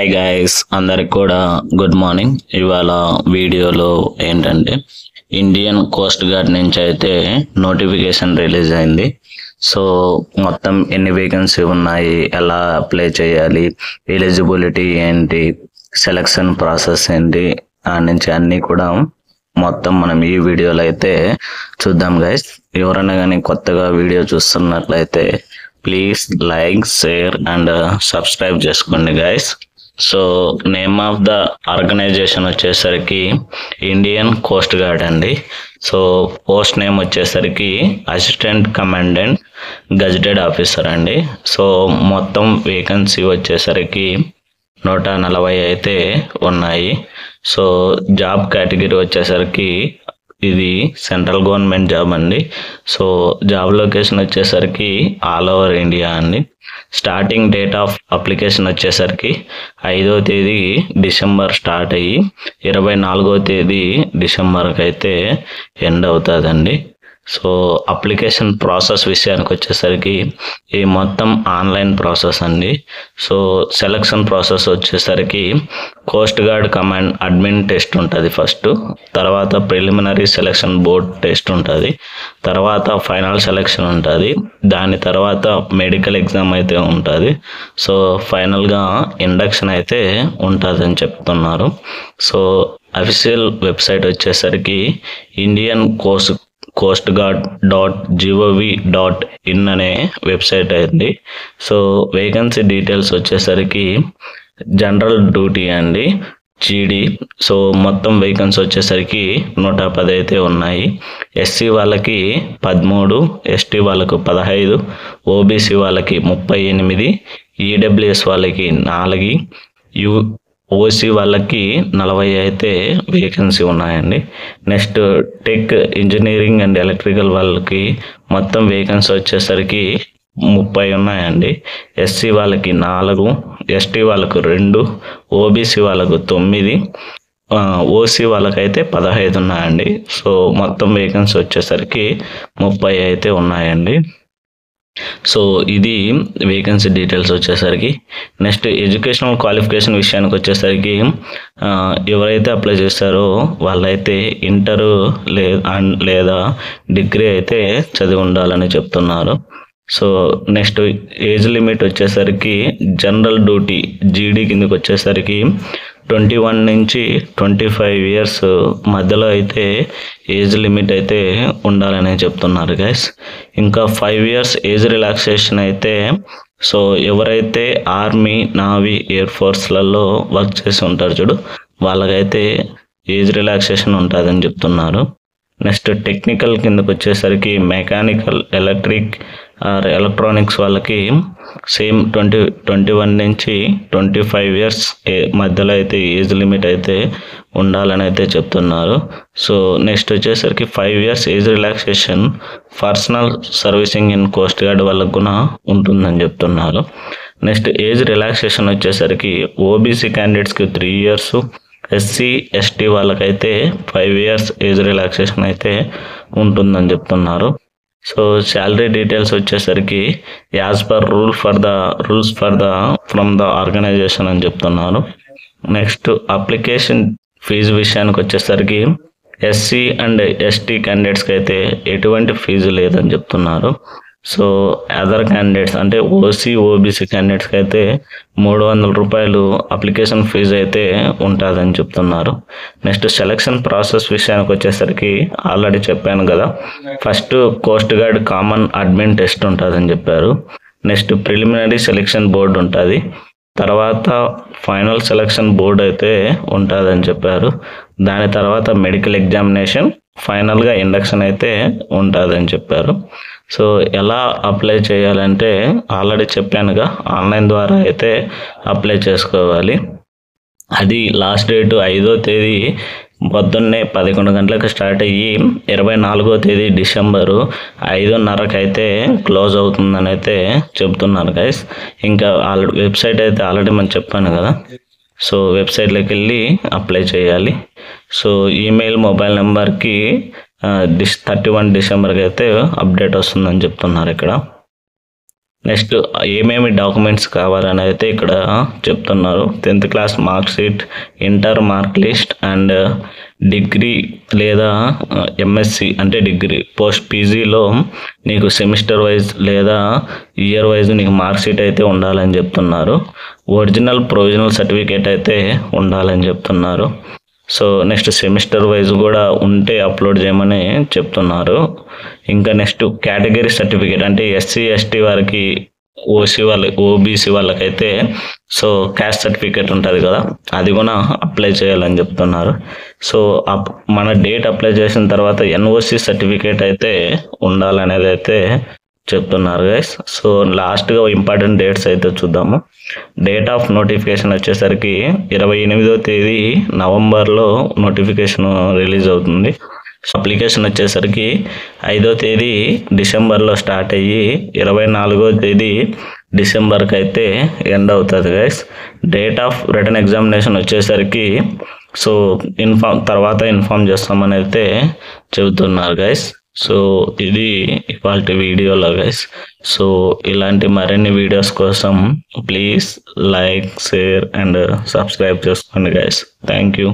Hi guys, అందరికి కూడా good morning. ఇవాళ వీడియోలో ఏంటంటే ఇండియన్ కోస్ట్ గార్డ్ నుంచి అయితే నోటిఫికేషన్ రిలీజ్ అయింది. సో మొత్తం ఎన్ని వేకెన్సీ ఉన్నాయి, ఎలా అప్లై చేయాలి, ఎలిజిబిలిటీ ఏంటి, సెలక్షన్ ప్రాసెస్ ఏంటి ఆ నుంచి అన్నీ కూడా మొత్తం మనం ఈ వీడియోలో అయితే చూద్దాం గైస్. ఎవరైనా కానీ కొత్తగా వీడియో చూస్తున్నట్లయితే please like, share and subscribe చేసుకోండి guys. So name of the organisation వచ్చేసరికి ఇండియన్ కోస్ట్ గార్డ్ అండి. సో పోస్ట్ నేమ్ వచ్చేసరికి అసిస్టెంట్ కమాండెంట్ గజెటెడ్ ఆఫీసర్ అండి. సో మొత్తం వేకెన్సీ వచ్చేసరికి 140 అయితే ఉన్నాయి. సో జాబ్ కేటగిరీ వచ్చేసరికి ఇది సెంట్రల్ గవర్నమెంట్ జాబ్ అండి. సో జాబ్ లొకేషన్ వచ్చేసరికి ఆల్ ఓవర్ ఇండియా అండి. స్టార్టింగ్ డేట్ ఆఫ్ అప్లికేషన్ వచ్చేసరికి 5వ తేదీ డిసెంబర్ స్టార్ట్ అయ్యి 24వ తేదీ డిసెంబర్కి అయితే ఎండ్ అవుతుందండి. సో అప్లికేషన్ ప్రాసెస్ విషయానికి వచ్చేసరికి ఈ మొత్తం ఆన్లైన్ ప్రాసెస్ అండి. సో సెలక్షన్ ప్రాసెస్ వచ్చేసరికి coast guard command admin test ఉంటుంది ఫస్ట్, తర్వాత ప్రిలిమినరీ సెలక్షన్ బోర్డ్ టెస్ట్ ఉంటుంది, తర్వాత ఫైనల్ సెలక్షన్ ఉంటుంది, దాని తర్వాత మెడికల్ ఎగ్జామ్ అయితే ఉంటుంది. సో ఫైనల్గా ఇండక్షన్ అయితే ఉంటుందని చెప్తున్నారు. సో అఫీషియల్ వెబ్సైట్ వచ్చేసరికి ఇండియన్ కోస్ట్ గార్డ్ .gov.in అనే వెబ్సైట్ అయింది. సో వేకెన్సీ డీటెయిల్స్ వచ్చేసరికి జనరల్ డ్యూటీ అండి, జీడీ. సో మొత్తం వేకెన్సీ వచ్చేసరికి 110 అయితే ఉన్నాయి. ఎస్సీ వాళ్ళకి 13, ఎస్టీ వాళ్ళకు 15, ఓబీసీ వాళ్ళకి 38, ఈడబ్ల్యూఎస్ వాళ్ళకి 4, ఓసీ వాళ్ళకి 40 అయితే వేకెన్సీ ఉన్నాయండి. Next tech, engineering and electrical వాళ్ళకి మొత్తం వేకెన్సీ వచ్చేసరికి 30 ఉన్నాయండి. ఎస్సీ వాళ్ళకి 4, ఎస్టీ వాళ్ళకు 2, ఓబీసీ వాళ్ళకు 9, ఓసీ వాళ్ళకైతే 15 ఉన్నాయండి. సో మొత్తం వేకెన్సీ వచ్చేసరికి 30 అయితే ఉన్నాయండి. సో ఇది వేకెన్సీ డీటెయిల్స్ వచ్చేసరికి. నెక్స్ట్ ఎడ్యుకేషనల్ క్వాలిఫికేషన్ విషయానికి వచ్చేసరికి ఎవరైతే అప్లై చేస్తారో వాళ్ళైతే ఇంటర్ లేదా డిగ్రీ అయితే చదివి ఉండాలని చెప్తున్నారు. సో నెక్స్ట్ ఏజ్ లిమిట్ వచ్చేసరికి జనరల్ డ్యూటీ జీడీ కిందకి వచ్చేసరికి 21 నుంచి 25 ఇయర్స్ మధ్యలో అయితే ఏజ్ లిమిట్ అయితే ఉండాలని చెప్తున్నారు గైస్. ఇంకా 5 ఇయర్స్ ఏజ్ రిలాక్సేషన్ అయితే, సో ఎవరైతే ఆర్మీ, నావీ, ఎయిర్ ఫోర్స్లలో వర్క్ చేసి ఉంటారు చూడు, వాళ్ళకైతే ఏజ్ రిలాక్సేషన్ ఉంటుందని చెప్తున్నారు. నెక్స్ట్ టెక్నికల్ కిందకు వచ్చేసరికి మెకానికల్, ఎలక్ట్రిక్ ఆర్ ఎలక్ట్రానిక్స్ వాళ్ళకి సేమ్ 21 నుంచి 25 ఇయర్స్ మధ్యలో అయితే ఏజ్ లిమిట్ అయితే ఉండాలని అయితే చెప్తున్నారు. సో నెక్స్ట్ వచ్చేసరికి 5 years age relaxation personal servicing in coast guard వాళ్ళకు కూడా ఉంటుందని చెప్తున్నారు. నెక్స్ట్ ఏజ్ రిలాక్సేషన్ వచ్చేసరికి ఓబీసీ క్యాండిడేట్స్కి 3 ఇయర్స్, ఎస్సీ, ఎస్టీ వాళ్ళకైతే 5 ఇయర్స్ ఏజ్ రిలాక్సేషన్ అయితే ఉంటుందని చెప్తున్నారు. సో శాలరీ డీటెయిల్స్ వచ్చేసరికి as per rules from the organization అని చెప్తున్నారు. నెక్స్ట్ అప్లికేషన్ ఫీజు విషయానికి వచ్చేసరికి ఎస్సీ అండ్ ఎస్టీ క్యాండిడేట్స్కి అయితే ఎటువంటి ఫీజు లేదని చెప్తున్నారు. సో అదర్ క్యాండిడేట్స్ అంటే ఓసీ, ఓబీసీ క్యాండిడేట్స్కి అయితే 300 రూపాయలు అప్లికేషన్ ఫీజు అయితే ఉంటుందని చెప్తున్నారు. నెక్స్ట్ సెలక్షన్ ప్రాసెస్ విషయానికి వచ్చేసరికి ఆల్రెడీ చెప్పాను కదా, first coast guard common admin test ఉంటుందని చెప్పారు. నెక్స్ట్ ప్రిలిమినరీ సెలక్షన్ బోర్డు ఉంటుంది, తర్వాత ఫైనల్ సెలక్షన్ బోర్డు అయితే ఉంటుందని చెప్పారు. దాని తర్వాత మెడికల్ ఎగ్జామినేషన్, ఫైనల్గా ఇండక్షన్ అయితే ఉంటుందని చెప్పారు. సో ఎలా అప్లై చేయాలంటే ఆల్రెడీ చెప్పానుగా, ఆన్లైన్ ద్వారా అయితే అప్లై చేసుకోవాలి. అది లాస్ట్ డేటు 5వ తేదీ పొద్దున్నే 11 గంటలకు స్టార్ట్ అయ్యి 24వ తేదీ డిసెంబరు 5:30కి అయితే క్లోజ్ అవుతుందని అయితే చెప్తున్నారు గైస్. ఇంకా వెబ్సైట్ అయితే ఆల్రెడీ మనం చెప్పాను కదా, సో వెబ్సైట్లోకి వెళ్ళి అప్లై చేయాలి. సో ఈమెయిల్, మొబైల్ నెంబర్కి 31 డిసెంబర్కి అయితే అప్డేట్ వస్తుందని చెప్తున్నారు ఇక్కడ. నెక్స్ట్ ఏమేమి డాక్యుమెంట్స్ కావాలని అయితే ఇక్కడ చెప్తున్నారు. 10th class mark sheet, inter mark list and degree లేదా ఎంఎస్సి అంటే డిగ్రీ పోస్ట్ పీజీలో నీకు సెమిస్టర్ వైజ్ లేదా ఇయర్ వైజ్ నీకు మార్క్ షీట్ అయితే ఉండాలని చెప్తున్నారు. ఒరిజినల్ ప్రొవిజనల్ సర్టిఫికేట్ అయితే ఉండాలని చెప్తున్నారు. సో నెక్స్ట్ సెమిస్టర్ వైజ్ కూడా ఉంటే అప్లోడ్ చేయమని చెప్తున్నారు. ఇంకా నెక్స్ట్ కేటగిరీ సర్టిఫికేట్ అంటే ఎస్సీ ఎస్టీ వారికి, ఓబీసీ వాళ్ళకైతే సో క్యాస్ట్ సర్టిఫికేట్ ఉంటుంది కదా, అది కూడా అప్లై చేయాలని చెప్తున్నారు. సో మన డేట్ అప్లై చేసిన తర్వాత ఎన్ఓసి సర్టిఫికేట్ అయితే ఉండాలనేది అయితే చెప్తున్నారు గైస్. సో లాస్ట్గా ఇంపార్టెంట్ డేట్స్ అయితే చూద్దాము. డేట్ ఆఫ్ నోటిఫికేషన్ వచ్చేసరికి 28వ తేదీ నవంబర్లో నోటిఫికేషన్ రిలీజ్ అవుతుంది. అప్లికేషన్ వచ్చేసరికి 5వ తేదీ డిసెంబర్లో స్టార్ట్ అయ్యి 24వ తేదీ డిసెంబర్కి అయితే ఎండ్ అవుతుంది guys. Date of written examination వచ్చేసరికి సో ఇన్ఫామ్ చేస్తామని అయితే చెబుతున్నారు గైస్. సో ఇది ఇవాల్టి వీడియోలో గైస్. సో ఇలాంటి మరిన్ని వీడియోస్ కోసం please like, share and subscribe చేసుకోండి గైస్. Thank you.